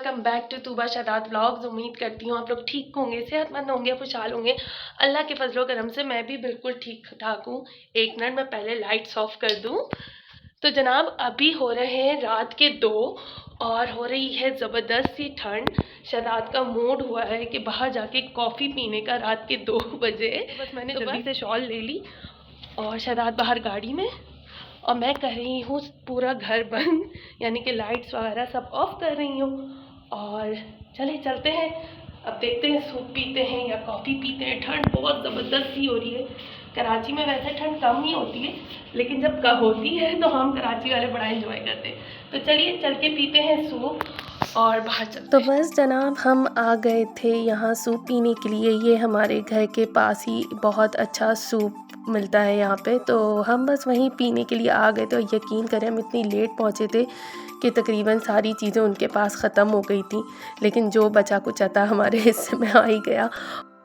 Welcome back to Tuba Shadaat vlogs. उम्मीद करती हूँ आप लोग ठीक होंगे, सेहतमंद होंगे, खुशहाल होंगे। अल्लाह के फजलो करम से मैं भी बिल्कुल ठीक ठाक हूँ। एक मिनट मैं पहले लाइट्स ऑफ कर दूँ। तो जनाब अभी हो रहे हैं रात के 2 और हो रही है ज़बरदस्त सी ठंड। शादात का मूड हुआ है कि बाहर जाके कॉफ़ी पीने का रात के 2 बजे। बस मैंने जल्दी से शॉल ले ली और शादात बाहर गाड़ी में और मैं कर रही हूँ पूरा घर बंद, यानी कि लाइट्स वगैरह सब ऑफ कर रही हूँ। और चले चलते हैं, अब देखते हैं सूप पीते हैं या कॉफ़ी पीते हैं। ठंड बहुत ज़बरदस्त सी हो रही है। कराची में वैसे ठंड कम ही होती है, लेकिन जब कम होती है तो हम कराची वाले बड़ा एंजॉय करते हैं। तो चलिए चल के पीते हैं सूप और बाहर चलते तो हैं। बस जनाब हम आ गए थे यहाँ सूप पीने के लिए। ये हमारे घर के पास ही बहुत अच्छा सूप मिलता है यहाँ पे, तो हम बस वहीं पीने के लिए आ गए। तो यकीन करें हम इतनी लेट पहुँचे थे कि तकरीबन सारी चीज़ें उनके पास ख़त्म हो गई थी, लेकिन जो बचा कुचा था हमारे हिस्से में आ ही गया।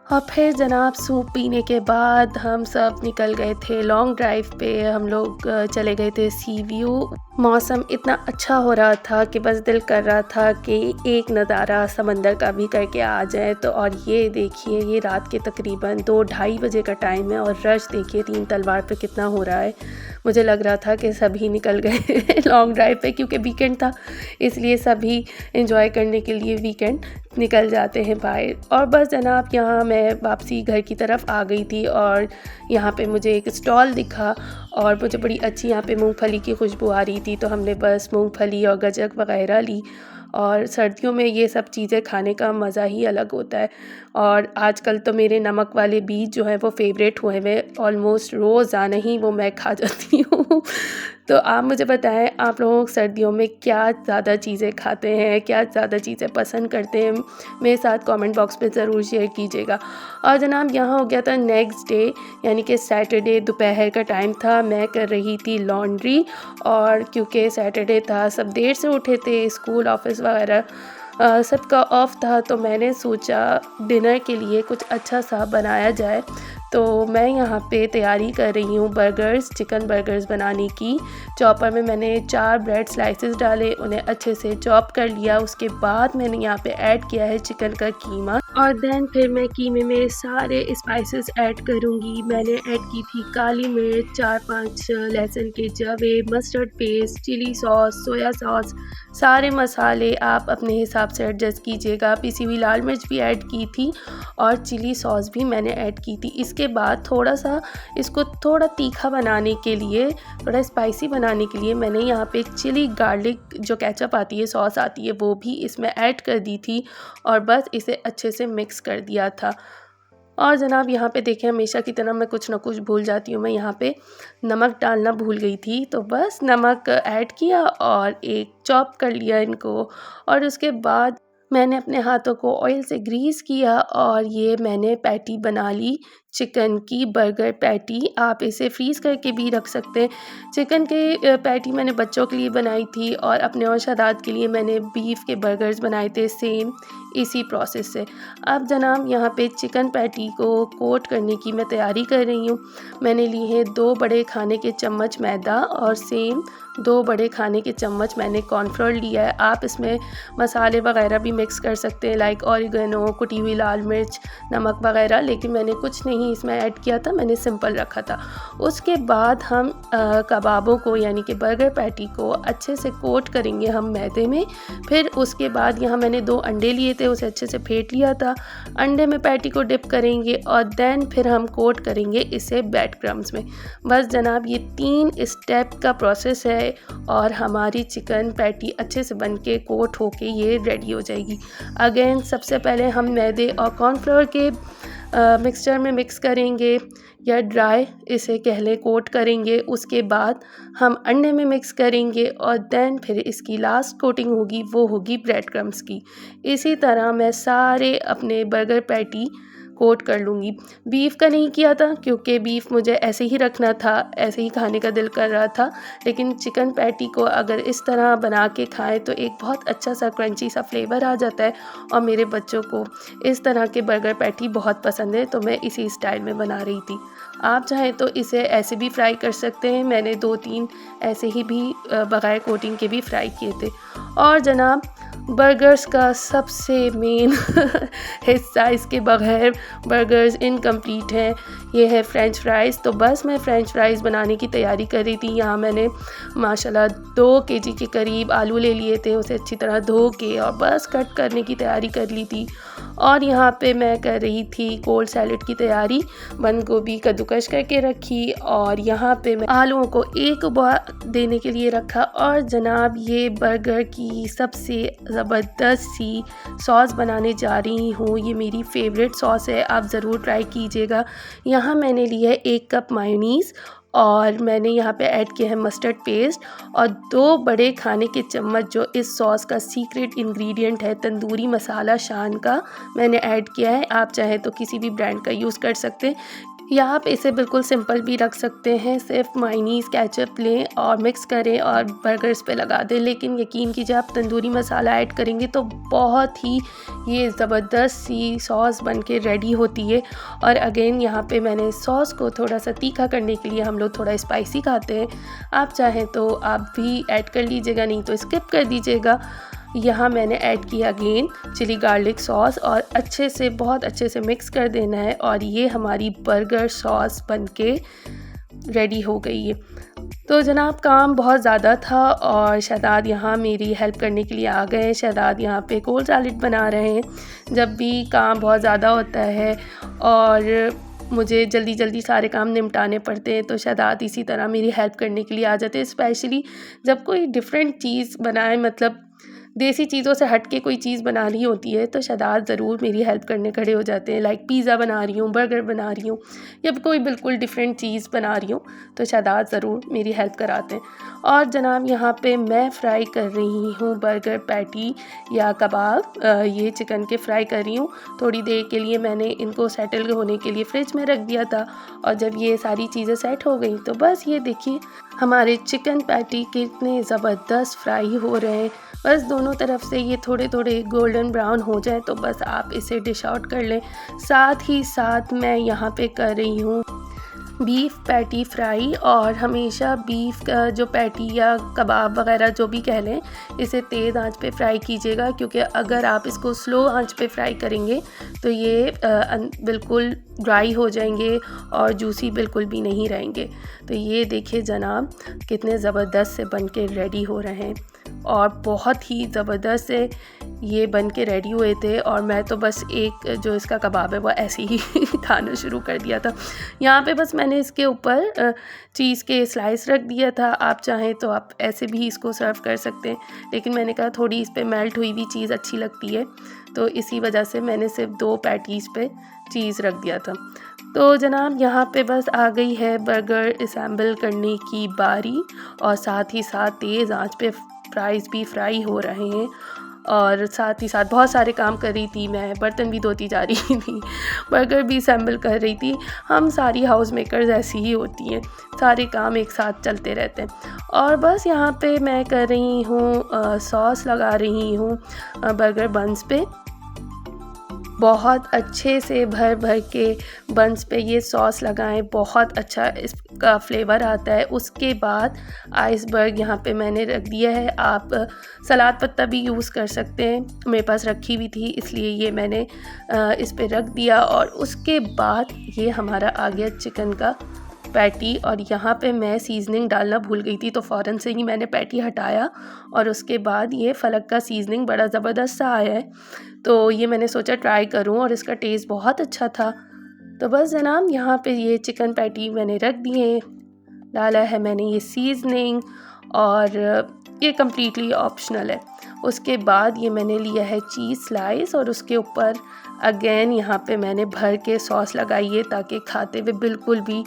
और फिर जनाब सूप पीने के बाद हम सब निकल गए थे लॉन्ग ड्राइव पे। हम लोग चले गए थे सी व्यू। मौसम इतना अच्छा हो रहा था कि बस दिल कर रहा था कि एक नज़ारा समंदर का भी करके आ जाए। तो और ये देखिए, ये रात के तकरीबन 2-2:30 बजे का टाइम है और रश देखिए 3 तलवार पे कितना हो रहा है। मुझे लग रहा था कि सभी निकल गए लॉन्ग ड्राइव पे, क्योंकि वीकेंड था इसलिए सभी एंजॉय करने के लिए वीकेंड निकल जाते हैं बाहर। और बस जनाब यहाँ मैं वापसी घर की तरफ आ गई थी और यहाँ पे मुझे एक स्टॉल दिखा और मुझे बड़ी अच्छी यहाँ पे मूंगफली की खुशबू आ रही थी। तो हमने बस मूंगफली और गजक वगैरह ली। और सर्दियों में ये सब चीज़ें खाने का मज़ा ही अलग होता है। और आजकल तो मेरे नमक वाले बीज जो हैं वो फेवरेट हुए हैं, ऑलमोस्ट रोज़ाना ही वो मैं खा जाती हूँ। तो आप मुझे बताएं, आप लोग सर्दियों में क्या ज़्यादा चीज़ें खाते हैं, क्या ज़्यादा चीज़ें पसंद करते हैं, मेरे साथ कमेंट बॉक्स में ज़रूर शेयर कीजिएगा। और जनाब यहाँ हो गया था नेक्स्ट डे, यानी कि सैटरडे दोपहर का टाइम था। मैं कर रही थी लॉन्ड्री और क्योंकि सैटरडे था, सब देर से उठे थे, स्कूल ऑफिस वगैरह सबका ऑफ था, तो मैंने सोचा डिनर के लिए कुछ अच्छा सा बनाया जाए। तो मैं यहाँ पे तैयारी कर रही हूँ बर्गर्स, चिकन बर्गर्स बनाने की। चॉपर में मैंने 4 ब्रेड स्लाइसेस डाले, उन्हें अच्छे से चॉप कर लिया। उसके बाद मैंने यहाँ पे ऐड किया है चिकन का कीमा और देन फिर मैं कीमे में सारे स्पाइसेस ऐड करूँगी। मैंने ऐड की थी काली मिर्च, 4-5 लहसुन के जवे, mustard paste, chilli sauce, soya sauce, सारे मसाले आप अपने हिसाब से एडजस्ट कीजिएगा। पिसी हुई लाल मिर्च भी ऐड की थी और चिली सॉस भी मैंने ऐड की थी। इसके बाद थोड़ा सा इसको थोड़ा तीखा बनाने के लिए, थोड़ा स्पाइसी बनाने के लिए मैंने यहाँ पे चिली गार्लिक जो केचप आती है, सॉस आती है, वो भी इसमें ऐड कर दी थी और बस इसे अच्छे से मिक्स कर दिया था। और जनाब यहाँ पे देखें, हमेशा की तरह मैं कुछ ना कुछ भूल जाती हूँ। मैं यहाँ पे नमक डालना भूल गई थी, तो बस नमक ऐड किया और एक चॉप कर लिया इनको। और उसके बाद मैंने अपने हाथों को ऑयल से ग्रीस किया और ये मैंने पैटी बना ली, चिकन की बर्गर पैटी। आप इसे फ्रीज़ करके भी रख सकते हैं। चिकन के पैटी मैंने बच्चों के लिए बनाई थी और अपने और शादात के लिए मैंने बीफ के बर्गर्स बनाए थे, सेम इसी प्रोसेस से। अब जनाब यहाँ पे चिकन पैटी को कोट करने की मैं तैयारी कर रही हूँ। मैंने ली है 2 बड़े खाने के चम्मच मैदा और सेम 2 बड़े खाने के चम्मच मैंने कॉर्नफ्लोर लिया है। आप इसमें मसाले वगैरह भी मिक्स कर सकते हैं, लाइक ऑरिगेनो, कुटी हुई लाल मिर्च, नमक वगैरह, लेकिन मैंने कुछ नहीं इसमें ऐड किया था, मैंने सिंपल रखा था। उसके बाद हम कबाबों को, यानी कि बर्गर पैटी को अच्छे से कोट करेंगे हम मैदे में। फिर उसके बाद यहाँ मैंने 2 अंडे लिए थे, उसे अच्छे से फेंट लिया था। अंडे में पैटी को डिप करेंगे और देन फिर हम कोट करेंगे इसे ब्रेड क्रम्स में। बस जनाब ये 3 स्टेप का प्रोसेस है और हमारी चिकन पैटी अच्छे से बन के कोट होके ये रेडी हो जाएगी। अगेन सबसे पहले हम मैदे और कॉर्नफ्लोर के मिक्सचर में मिक्स करेंगे या ड्राई इसे कह लें, कोट करेंगे। उसके बाद हम अंडे में मिक्स करेंगे और देन फिर इसकी लास्ट कोटिंग होगी, वो होगी ब्रेड क्रम्स की। इसी तरह मैं सारे अपने बर्गर पैटी कोट कर लूँगी। बीफ का नहीं किया था क्योंकि बीफ मुझे ऐसे ही रखना था, ऐसे ही खाने का दिल कर रहा था, लेकिन चिकन पैटी को अगर इस तरह बना के खाएं तो एक बहुत अच्छा सा क्रंची सा फ्लेवर आ जाता है और मेरे बच्चों को इस तरह के बर्गर पैटी बहुत पसंद है, तो मैं इसी स्टाइल में बना रही थी। आप चाहें तो इसे ऐसे भी फ्राई कर सकते हैं, मैंने 2-3 ऐसे ही भी बगैर कोटिंग के भी फ्राई किए थे। और जनाब बर्गर्स का सबसे मेन हिस्सा, इसके बगैर बर्गर्स इनकम्प्लीट हैं, ये है फ़्रेंच फ्राइज़। तो बस मैं फ़्रेंच फ्राइज़ बनाने की तैयारी कर रही थी। यहाँ मैंने माशाल्लाह 2 केजी के करीब आलू ले लिए थे, उसे अच्छी तरह धो के और बस कट करने की तैयारी कर ली थी। और यहाँ पे मैं कर रही थी कोल्ड सैलेड की तैयारी, बंद गोभी कद्दूकस करके रखी और यहाँ पे मैं आलूओं को एक उबाल देने के लिए रखा। और जनाब ये बर्गर की सबसे ज़बरदस्त सी सॉस बनाने जा रही हूँ। ये मेरी फेवरेट सॉस है, आप ज़रूर ट्राई कीजिएगा। यहाँ मैंने लिया है 1 कप मायोनीज़ और मैंने यहाँ पे ऐड किया है मस्टर्ड पेस्ट और 2 बड़े खाने के चम्मच जो इस सॉस का सीक्रेट इंग्रेडिएंट है, तंदूरी मसाला शान का मैंने ऐड किया है। आप चाहें तो किसी भी ब्रांड का यूज़ कर सकते हैं या आप इसे बिल्कुल सिंपल भी रख सकते हैं। सिर्फ मायोनीज़ केचप लें और मिक्स करें और बर्गर्स पे लगा दें। लेकिन यकीन कीजिए आप तंदूरी मसाला ऐड करेंगे तो बहुत ही ये ज़बरदस्त सी सॉस बन के रेडी होती है। और अगेन यहाँ पे मैंने सॉस को थोड़ा सा तीखा करने के लिए, हम लोग थोड़ा स्पाइसी खाते हैं, आप चाहें तो आप भी ऐड कर लीजिएगा, नहीं तो स्किप कर दीजिएगा। यहाँ मैंने ऐड किया अगेन चिली गार्लिक सॉस और अच्छे से, बहुत अच्छे से मिक्स कर देना है और ये हमारी बर्गर सॉस बनके रेडी हो गई है। तो जनाब काम बहुत ज़्यादा था और शहजाद यहाँ मेरी हेल्प करने के लिए आ गए। शहजाद यहाँ पे कोल्ड सैलेड बना रहे हैं। जब भी काम बहुत ज़्यादा होता है और मुझे जल्दी जल्दी सारे काम निपटाने पड़ते हैं तो शहजाद इसी तरह मेरी हेल्प करने के लिए आ जाते हैं। स्पेशली जब कोई डिफरेंट चीज़ बनाए, मतलब देसी चीज़ों से हट के कोई चीज़ बनानी होती है तो शहजाद ज़रूर मेरी हेल्प करने खड़े हो जाते हैं। लाइक पिज़्ज़ा बना रही हूँ, बर्गर बना रही हूँ या कोई बिल्कुल डिफरेंट चीज़ बना रही हूँ तो शहजाद ज़रूर मेरी हेल्प कराते हैं। और जनाब यहाँ पे मैं फ्राई कर रही हूँ बर्गर पैटी या कबाब, ये चिकन के फ्राई कर रही हूँ। थोड़ी देर के लिए मैंने इनको सेटल होने के लिए फ्रिज में रख दिया था और जब ये सारी चीज़ें सेट हो गई तो बस ये देखिए हमारे चिकन पैटी कितने ज़बरदस्त फ्राई हो रहे हैं। बस दोनों तरफ से ये थोड़े थोड़े गोल्डन ब्राउन हो जाए तो बस आप इसे डिश आउट कर लें। साथ ही साथ मैं यहाँ पे कर रही हूँ बीफ पैटी फ्राई। और हमेशा बीफ का जो पैटी या कबाब वगैरह जो भी कह लें, इसे तेज़ आंच पे फ्राई कीजिएगा क्योंकि अगर आप इसको स्लो आंच पे फ्राई करेंगे तो ये बिल्कुल ड्राई हो जाएंगे और जूसी बिल्कुल भी नहीं रहेंगे। तो ये देखिए जनाब कितने ज़बरदस्त से बन के रेडी हो रहे हैं और बहुत ही ज़बरदस्त से ये बन के रेडी हुए थे। और मैं तो बस एक जो इसका कबाब है वो ऐसे ही खाना शुरू कर दिया था। यहाँ पे बस मैंने इसके ऊपर चीज़ के स्लाइस रख दिया था। आप चाहें तो आप ऐसे भी इसको सर्व कर सकते हैं, लेकिन मैंने कहा थोड़ी इस पे मेल्ट हुई हुई चीज़ अच्छी लगती है तो इसी वजह से मैंने सिर्फ 2 पैटीज़ पे चीज़ रख दिया था। तो जनाब यहाँ पे बस आ गई है बर्गर असेंबल करने की बारी और साथ ही साथ तेज़ आंच पे फ्राइज़ भी फ्राई हो रहे हैं और साथ ही साथ बहुत सारे काम कर रही थी। मैं बर्तन भी धोती जा रही थी, बर्गर भी असेंबल कर रही थी। हम सारी हाउस मेकर्स ऐसी ही होती हैं, सारे काम एक साथ चलते रहते हैं। और बस यहाँ पे मैं कर रही हूँ सॉस लगा रही हूँ बर्गर बन्स पे। बहुत अच्छे से भर भर के बन्स पे ये सॉस लगाएं, बहुत अच्छा इसका फ्लेवर आता है। उसके बाद आइसबर्ग यहाँ पे मैंने रख दिया है, आप सलाद पत्ता भी यूज़ कर सकते हैं, मेरे पास रखी हुई थी इसलिए ये मैंने इस पे रख दिया। और उसके बाद ये हमारा आ गया चिकन का पैटी और यहाँ पे मैं सीजनिंग डालना भूल गई थी तो फ़ौरन से ही मैंने पैटी हटाया और उसके बाद ये फलक का सीजनिंग बड़ा ज़बरदस्त सा आया है तो ये मैंने सोचा ट्राई करूं और इसका टेस्ट बहुत अच्छा था। तो बस जनाब यहाँ पे ये चिकन पैटी मैंने रख दिए, डाला है मैंने ये सीजनिंग और ये कम्प्लीटली ऑप्शनल है। उसके बाद ये मैंने लिया है चीज़ स्लाइस और उसके ऊपर अगेन यहाँ पे मैंने भर के सॉस लगाई है ताकि खाते हुए बिल्कुल भी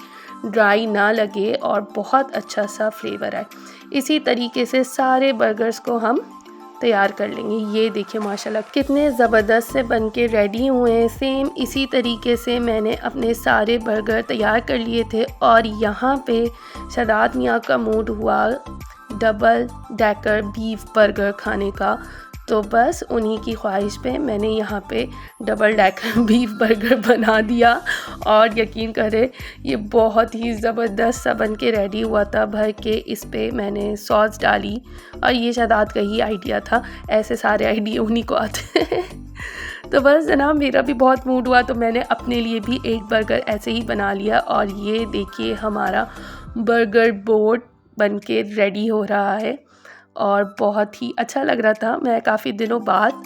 ड्राई ना लगे और बहुत अच्छा सा फ्लेवर आए। इसी तरीके से सारे बर्गर्स को हम तैयार कर लेंगे। ये देखिए माशाल्लाह कितने ज़बरदस्त से बन के रेडी हुए हैं। सेम इसी तरीके से मैंने अपने सारे बर्गर तैयार कर लिए थे और यहाँ पे शहजाद मियाँ का मूड हुआ डबल डेकर बीफ बर्गर खाने का तो बस उन्हीं की ख्वाहिश पे मैंने यहाँ पे डबल डेकर बीफ बर्गर बना दिया और यकीन करें ये बहुत ही ज़बरदस्त सा बन के रेडी हुआ था। भर के इस पे मैंने सॉस डाली और ये शादात का ही आइडिया था, ऐसे सारे आइडिया उन्हीं को आते हैं। तो बस जनाब मेरा भी बहुत मूड हुआ तो मैंने अपने लिए भी एक बर्गर ऐसे ही बना लिया और ये देखिए हमारा बर्गर बोर्ड बन के रेडी हो रहा है और बहुत ही अच्छा लग रहा था। मैं काफ़ी दिनों बाद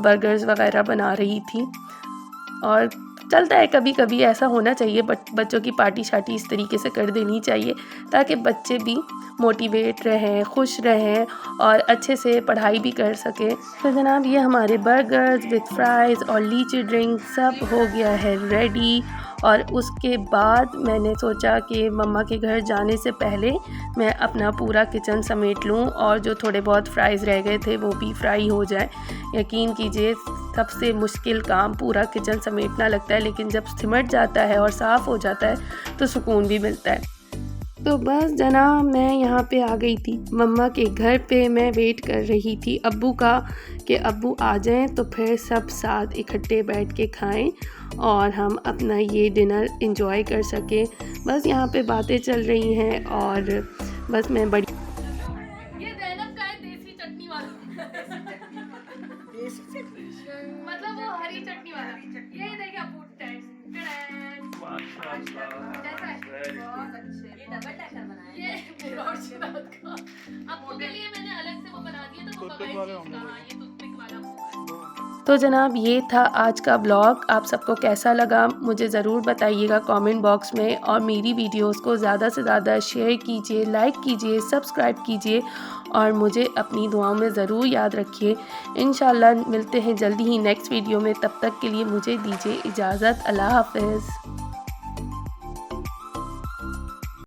बर्गर्स वगैरह बना रही थी और चलता है कभी कभी, ऐसा होना चाहिए। बच्चों की पार्टी शार्टी इस तरीके से कर देनी चाहिए ताकि बच्चे भी मोटिवेट रहें, खुश रहें और अच्छे से पढ़ाई भी कर सकें। तो जनाब ये हमारे बर्गर्स विद फ्राइज़ और लीची ड्रिंक सब हो गया है रेडी। और उसके बाद मैंने सोचा कि मम्मा के घर जाने से पहले मैं अपना पूरा किचन समेट लूं और जो थोड़े बहुत फ्राइज़ रह गए थे वो भी फ्राई हो जाए। यकीन कीजिए सबसे मुश्किल काम पूरा किचन समेटना लगता है, लेकिन जब सिमट जाता है और साफ़ हो जाता है तो सुकून भी मिलता है। तो बस जनाब मैं यहाँ पे आ गई थी मम्मा के घर पे। मैं वेट कर रही थी अब्बू का कि अब्बू आ जाएं तो फिर सब साथ इकट्ठे बैठ के खाएं और हम अपना ये डिनर एंजॉय कर सकें। बस यहाँ पे बातें चल रही हैं और बस मैं बड़ी ये ज़ैनब का है देसी चटनी वाला। मतलब वो हरी चटनी वाला। ये देखिए अब्बू टेस्ट कैसा है? बहुत अच्छे। ये डबल डेकर बनाया है। ये रोशनाथ का। अब्बू के लिए मैंने अलग से वो बना दिया था, वो बगैर चीज़ का। हाँ, ये टूथपिक वाला। तो जनाब ये था आज का ब्लॉग। आप सबको कैसा लगा मुझे ज़रूर बताइएगा कमेंट बॉक्स में और मेरी वीडियोस को ज़्यादा से ज़्यादा शेयर कीजिए, लाइक कीजिए, सब्सक्राइब कीजिए और मुझे अपनी दुआओं में ज़रूर याद रखिए। इंशाल्लाह मिलते हैं जल्दी ही नेक्स्ट वीडियो में। तब तक के लिए मुझे दीजिए इजाज़त। अल्लाह हाफ़िज़।